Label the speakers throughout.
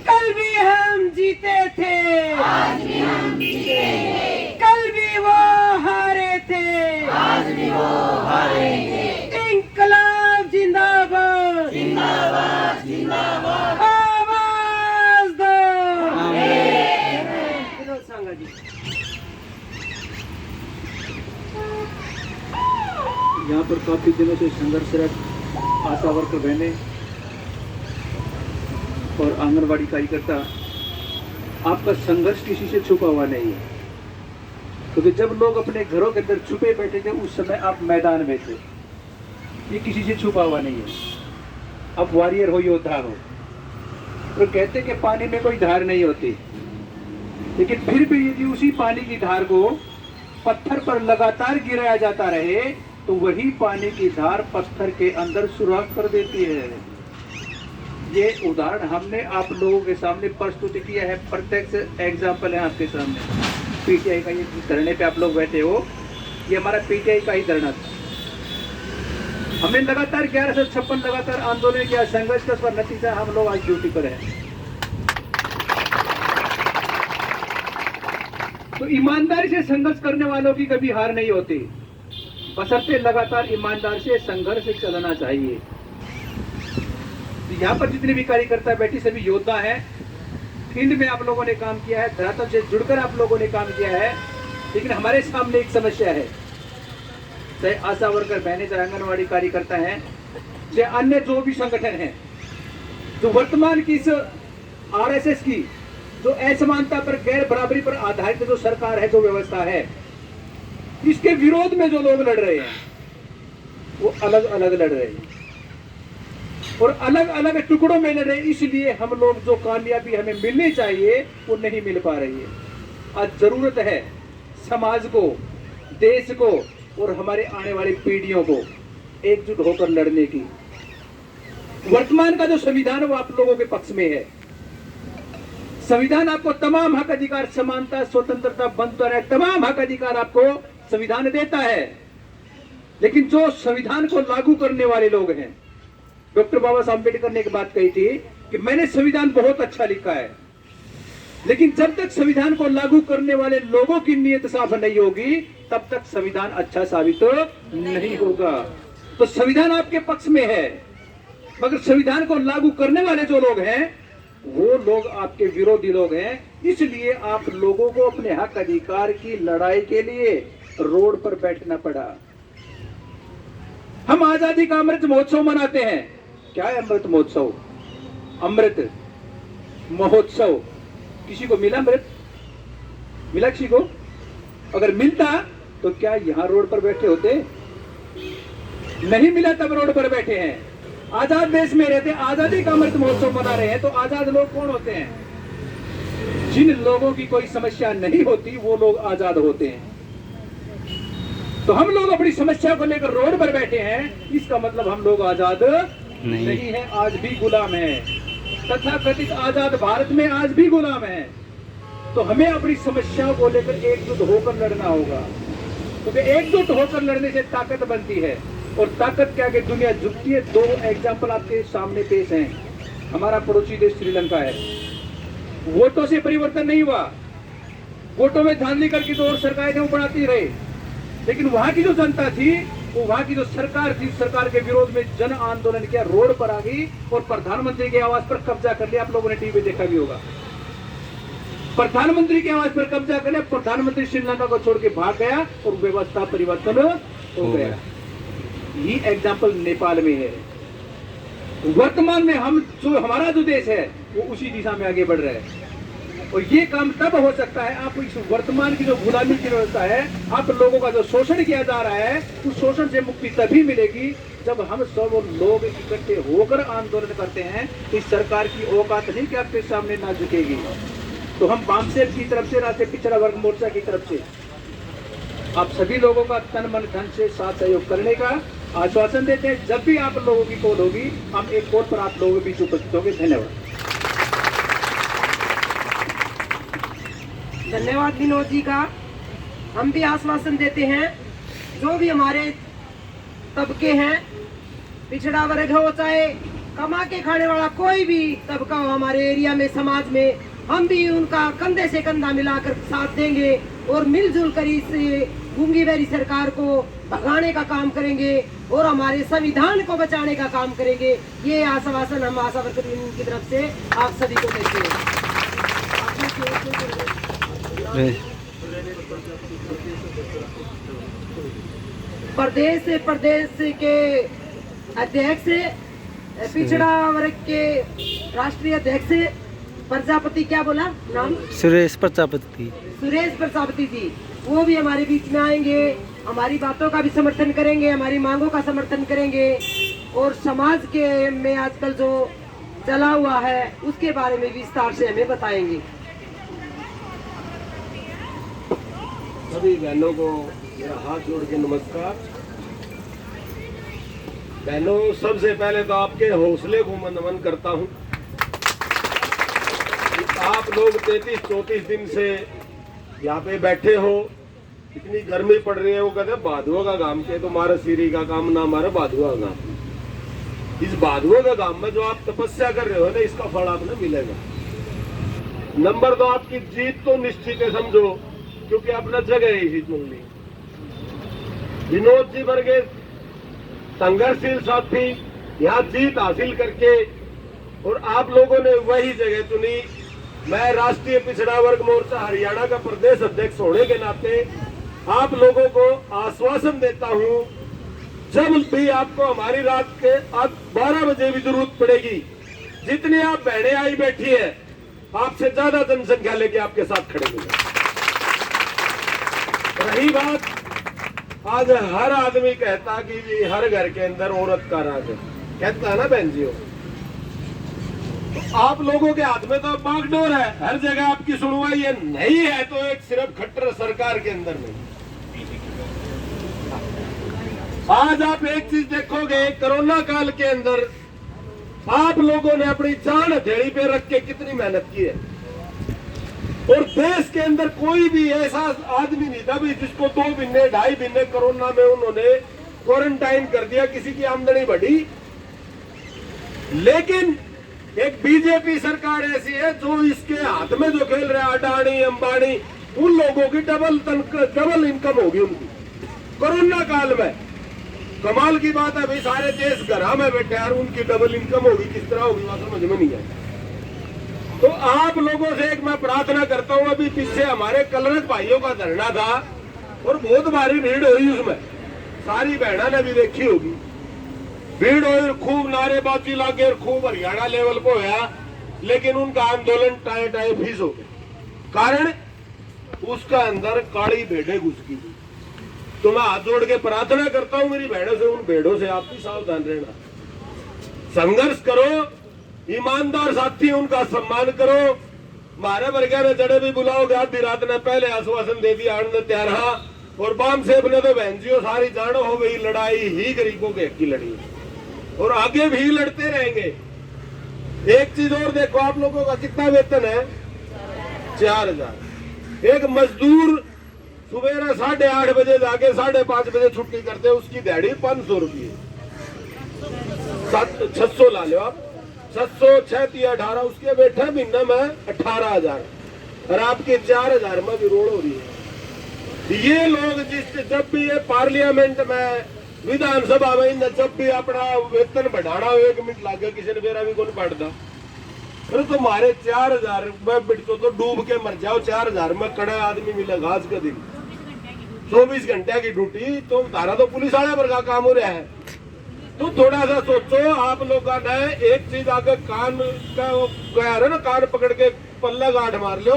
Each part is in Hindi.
Speaker 1: कल भी हम जीते थे,
Speaker 2: आज भी हम जीतेंगे,
Speaker 1: कल भी वो हारे थे,
Speaker 2: आज भी वो हारेंगे।
Speaker 1: इंकलाब जिंदाबाद,
Speaker 2: जिंदाबाद जिंदाबाद।
Speaker 1: आवाज दो। विनोद सांगा जी।
Speaker 3: यहाँ पर काफी दिनों से संघर्षरत आशा वर्कर बहनें और आंगनवाड़ी कार्यकर्ता, आपका संघर्ष किसी से छुपा हुआ नहीं है, क्योंकि जब लोग अपने घरों के अंदर छुपे बैठे थे उस समय आप मैदान में थे। ये किसी से छुपा हुआ नहीं है। अब वॉरियर हो, योद्धा हो। तो कहते कि पानी में कोई धार नहीं होती, लेकिन फिर भी यदि उसी पानी की धार को पत्थर पर लगातार गिराया जाता रहे तो वही पानी की धार पत्थर के अंदर सुराख कर देती है। ये उदाहरण हमने आप लोगों के सामने प्रस्तुत किया है, प्रत्यक्ष एग्जाम्पल है आपके सामने। पीटीआई का ये धरने पे आप लोग बैठे हो, ये हमारा पीटीआई का ही धरना था। हमने लगातार 1156 लगातार आंदोलन किया, संघर्ष का उसका नतीजा हम लोग आज ड्यूटी पर हैं। तो ईमानदारी से संघर्ष करने वालों की कभी हार नहीं होती, बशर्ते लगातार ईमानदार से संघर्ष चलना चाहिए। तो यहाँ पर जितने भी कार्यकर्ता बैठी सभी योद्धा हैं। फील्ड में आप लोगों ने काम किया है, धरातल से जुड़कर आप लोगों ने काम किया है, लेकिन हमारे सामने एक समस्या है। चाहे आशा वर्कर बहने, चाहे आंगनवाड़ी कार्यकर्ता हैं, चाहे अन्य जो भी संगठन हैं, जो वर्तमान की इस आरएसएस की जो असमानता पर, गैर बराबरी पर आधारित जो सरकार है, जो व्यवस्था है, इसके विरोध में जो लोग लड़ रहे हैं वो अलग अलग लड़ रहे हैं और अलग अलग टुकड़ों में लड़ रहे हैं। इसलिए हम लोग जो कामयाबी हमें मिलनी चाहिए वो नहीं मिल पा रही है। आज जरूरत है समाज को, देश को और हमारे आने वाली पीढ़ियों को एकजुट होकर लड़ने की। वर्तमान का जो संविधान है वो आप लोगों के पक्ष में है। संविधान आपको तमाम हक अधिकार, समानता, स्वतंत्रता, बंधुत्व, तमाम हक अधिकार आपको संविधान देता है, लेकिन जो संविधान को लागू करने वाले लोग हैं, डॉक्टर बाबा साहब अम्बेडकर ने एक बात कही थी कि मैंने संविधान बहुत अच्छा लिखा है, लेकिन जब तक संविधान को लागू करने वाले लोगों की नीयत साफ नहीं होगी तब तक संविधान अच्छा साबित नहीं होगा। तो संविधान आपके पक्ष में है, मगर संविधान को लागू करने वाले जो लोग हैं वो लोग आपके विरोधी लोग हैं। इसलिए आप लोगों को अपने हक अधिकार की लड़ाई के लिए रोड पर बैठना पड़ा। हम आजादी का अमृत महोत्सव मनाते हैं। क्या है अमृत महोत्सव? अमृत महोत्सव किसी को मिला? अमृत मिला किसी को? अगर मिलता तो क्या यहां रोड पर बैठे होते? नहीं मिला तब रोड पर बैठे हैं। आजाद देश में रहते, आजादी का अमृत महोत्सव मना रहे हैं। तो आजाद लोग कौन होते हैं? जिन लोगों की कोई समस्या नहीं होती वो लोग आजाद होते हैं। तो हम लोग अपनी समस्या को लेकर रोड पर बैठे हैं, इसका मतलब हम लोग आजाद नहीं है, आज भी गुलाम है। तथाकथित आजाद भारत में आज भी गुलाम है। तो हमें अपनी समस्याओं को लेकर एकजुट होकर लड़ना होगा, क्योंकि एकजुट होकर लड़ने से ताकत बनती है और ताकत के आगे दुनिया झुकती है। दो एग्जाम्पल आपके सामने पेश हैं। हमारा पड़ोसी देश श्रीलंका है, वोटों से परिवर्तन नहीं हुआ, वोटों में धांधली करके तो और सरकारें वो बनाती रहे, लेकिन वहां की जो जनता थी, वो वहां की जो सरकार थी, सरकार के विरोध में जन आंदोलन किया, रोड पर आ गई और प्रधानमंत्री के आवास पर कब्जा कर लिया। आप लोगों ने टीवी देखा भी होगा, प्रधानमंत्री के आवास पर कब्जा कर लिया। प्रधानमंत्री श्रीलंका को छोड़ के भाग गया और व्यवस्था परिवर्तन हो गया। ये एग्जाम्पल नेपाल में है। वर्तमान में हम जो हमारा जो देश है वो उसी दिशा में आगे बढ़ रहा है और ये काम तब हो सकता है, आप इस वर्तमान की जो गुलामी की व्यवस्था है, आप लोगों का जो शोषण किया जा रहा है, उस शोषण से मुक्ति तभी मिलेगी जब हम सब लोग इकट्ठे होकर आंदोलन करते हैं। इस सरकार की औकात नहीं कि आपके सामने ना झुकेगी। तो हम वामसेल की तरफ से, राष्ट्रीय पिछड़ा वर्ग मोर्चा की तरफ से आप सभी लोगों का तन मन धन से साथ सहयोग करने का आश्वासन देते हैं। जब भी आप लोगों की कॉल होगी, हम एक कॉल पर आप लोगों के बीच उपस्थित होंगे। धन्यवाद।
Speaker 1: धन्यवाद विनोद जी का। हम भी आश्वासन देते हैं, जो भी हमारे तबके हैं, पिछड़ा वर्ग हो चाहे कमा के खाने वाला कोई भी तबका हो हमारे एरिया में, समाज में, हम भी उनका कंधे से कंधा मिलाकर साथ देंगे और मिलजुल कर इस गूंगी बहरी सरकार को भगाने का काम करेंगे और हमारे संविधान को बचाने का काम करेंगे। ये आश्वासन हम आशा वर्कर यूनियन की तरफ से आप सभी को देते हैं। प्रदेश के अध्यक्ष, पिछड़ा वर्ग के राष्ट्रीय अध्यक्ष प्रजापति, क्या बोला नाम?
Speaker 4: सुरेश प्रजापति।
Speaker 1: सुरेश प्रजापति जी, वो भी हमारे बीच में आएंगे, हमारी बातों का भी समर्थन करेंगे, हमारी मांगों का समर्थन करेंगे और समाज के में आजकल जो चला हुआ है उसके बारे में विस्तार से हमें बताएंगे।
Speaker 5: सभी बहनों को मेरा हाथ जोड़ के नमस्कार। बहनों, सबसे पहले तो आपके हौसले को मैं नमन करता हूं। आप लोग 33-34 दिन से यहाँ पे बैठे हो, इतनी गर्मी पड़ रही है, वो कहते हैं बाधुआ का काम के तो मारा सीरी का काम ना हमारा बाधुआ का काम। इस बाधुआ का काम में जो आप तपस्या कर रहे हो ना, इसका फल आपने मिलेगा। नंबर 2, आपकी जीत तो निश्चित है, समझो, क्योंकि अपना जगह है इसी मिलनी। विनोद जी वर्गे संघर्षशील साथी यहाँ जीत हासिल करके और आप लोगों ने वही जगह चुनी। मैं राष्ट्रीय पिछड़ा वर्ग मोर्चा हरियाणा का प्रदेश अध्यक्ष होने के नाते आप लोगों को आश्वासन देता हूं, जब भी आपको हमारी रात के 12 बजे भी जरूरत पड़ेगी, जितनी आप बहनें आई बैठी है, आपसे ज्यादा जनसंख्या लेके आपके साथ खड़े होंगे। रही बात, आज हर आदमी कहता कि जी हर घर के अंदर औरत का राज है, कहता है ना बहन जी। आप लोगों के हाथ में तो बागडोर है, हर जगह आपकी सुनवाई है, नहीं है तो एक सिर्फ खट्टर सरकार के अंदर नहीं। आज आप एक चीज देखोगे, कोरोना काल के अंदर आप लोगों ने अपनी जान हथेली पे रख के कितनी मेहनत की है और देश के अंदर कोई भी ऐसा आदमी नहीं था भी जिसको 2 महीने 2.5 महीने कोरोना में उन्होंने क्वारंटाइन कर दिया, किसी की आमदनी बढ़ी। लेकिन एक बीजेपी सरकार ऐसी है जो इसके हाथ में जो खेल रहे हैं, अडानी अंबानी, उन लोगों की डबल इनकम होगी उनकी कोरोना काल में। कमाल की बात है भाई, सारे देश घर में बैठे और उनकी डबल इनकम होगी, किस तरह होगी बात समझ में नहीं है। तो आप लोगों से एक मैं प्रार्थना करता हूँ, अभी पीछे हमारे कलरक भाइयों का धरना था और बहुत भारी भीड़ हुई, उसमें सारी बहना ने भी देखी होगी, भीड़ हुई, खूब नारेबाजी लागे और खूब हरियाणा लेवल को होया, लेकिन उनका आंदोलन टाए टाए फीस हो गया। कारण उसका अंदर काली भेड़ें घुस गई। तो मैं हाथ जोड़ के प्रार्थना करता हूँ मेरी बहनों से, उन भेड़ों से आप भी सावधान रहना, संघर्ष करो, ईमानदार साथी उनका सम्मान करो। मारे वर्गा ने जड़े भी बुलाओगे, आधी रात ने पहले आश्वासन दे दिया आनंद त्यार, और बाम सेब ने तो बहन जी सारी जानो हो गई, लड़ाई ही गरीबों के हक की लड़ी और आगे भी लड़ते रहेंगे। एक चीज और देखो, आप लोगों का कितना वेतन है? 4000। एक मजदूर सुबह 8:30 बजे जाके 5:30 बजे छुट्टी करते, उसकी दिहाड़ी 500 रुपये, 600 ला लो आप, 700 6 18, उसके बैठे महीने में 18,000 और आपके 4,000 में भी रोड हो रही है। ये लोग जब भी ये पार्लियामेंट में, विधानसभा में, जब भी अपना वेतन बढ़ाना हो 1 मिनट लागे, किसी ने मेरा भी कौन पढ़ता, अरे तुम्हारे 4,000 में बिटो तो डूब के मर जाओ, 4,000 में कड़ा आदमी मिले घास का दिन, 24 घंटे की ड्यूटी, तो तारा तो पुलिस वाले पर का काम हो रहा है। तो थोड़ा सा सोचो, आप लोगों ने एक चीज आगे कान का ना, कान पकड़ के पल्ला गांठ मार लो,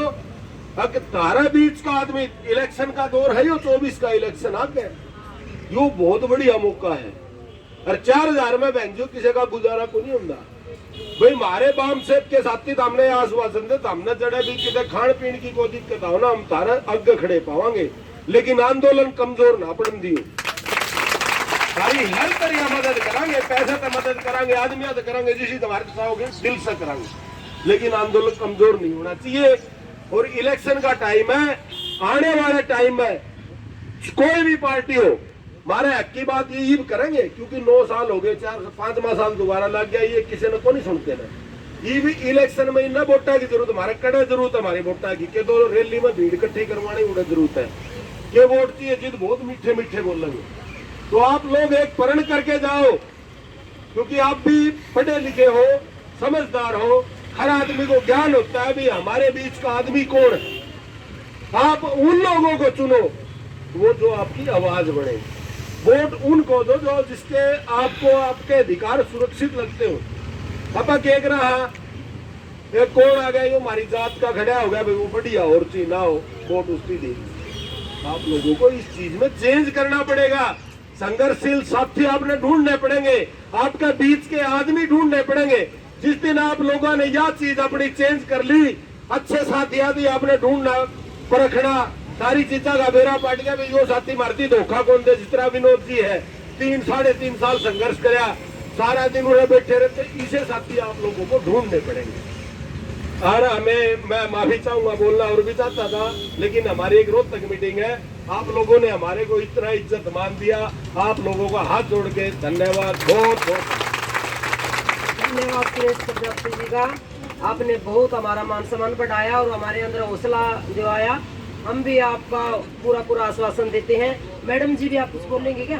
Speaker 5: तारा बीच का आदमी, इलेक्शन का दौर है, यो 24 का इलेक्शन आ गया, यो बहुत बढ़िया मौका है। और 4,000 में बहन जो किसी का गुजारा को नहीं होता भाई। मारे बाम सेब के साथी हमने आश्वासन दे, हमने जड़े भी किसी खान पीन की कोई दिक्कत हो ना, हम तारा अग खड़े पावांगे, लेकिन आंदोलन कमजोर ना पड़न दियो। सारी हर तरह मदद करांगे, पैसे तो मदद करांगे, आदमी तो करांगे, जिसी तुम्हारे चाहोगे दिल से करांगे, लेकिन आंदोलन कमजोर नहीं होना चाहिए। और इलेक्शन का टाइम है, आने वाले टाइम में कोई भी पार्टी हो, हमारे हक की बात ये करेंगे, क्योंकि 9 साल हो गए, 4-5वां साल दोबारा लग गया, ये किसी ने को नहीं सुनते ना। ये भी इलेक्शन में इतना वोटा की जरूरत, हमारे कड़े जरूरत है हमारी वोटा की, के दो रैली में भीड़ इकट्ठी करवाने की जरूरत है। ये वोट की जिद बहुत मीठे मीठे बोलेंगे, तो आप लोग एक प्रण करके जाओ, क्योंकि आप भी पढ़े लिखे हो, समझदार हो, हर आदमी को ज्ञान होता है भी हमारे बीच का आदमी कौन है। आप उन लोगों को चुनो वो जो आपकी आवाज बढ़े, वोट उनको दो जो जिसके आपको आपके अधिकार सुरक्षित लगते हो। पापा कह रहा ये कौन आ गया, यो हमारी जात का खड़ा हो गया भाई, वो बढ़िया और चीज ना हो, वोट उसकी देगी। आप लोगों को इस चीज में चेंज करना पड़ेगा, संघर्षशील साथी आपने ढूंढने पड़ेंगे, आपके बीच के आदमी ढूंढने पड़ेंगे। जिस दिन आप लोगों ने यह चीज अपनी चेंज कर ली, अच्छे साथी आदि आपने ढूंढना परखना, सारी चीजा का बेरा पाट गया भाई, यो साथी मारती धोखा कौन दे। जिस तरह विनोद जी है, 3-3.5 साल संघर्ष कराया, सारा दिन उन्हें बैठे रहते, इसे साथी आप लोगों को ढूंढने पड़ेंगे। और मैं माफी चाहूंगा, बोलना और भी चाहता था, लेकिन हमारी एक रोहतक मीटिंग है, आप लोगों ने हमारे को इतना इज्जत मान दिया, आप लोगों का हाथ जोड़ के धन्यवाद, बहुत बहुत
Speaker 1: धन्यवाद सुरेश प्रजापति जी का। आपने बहुत हमारा मान सम्मान बढ़ाया और हमारे अंदर हौसला जो आया। हम भी आपका पूरा आश्वासन देते हैं। मैडम जी भी आप कुछ बोलेंगे क्या?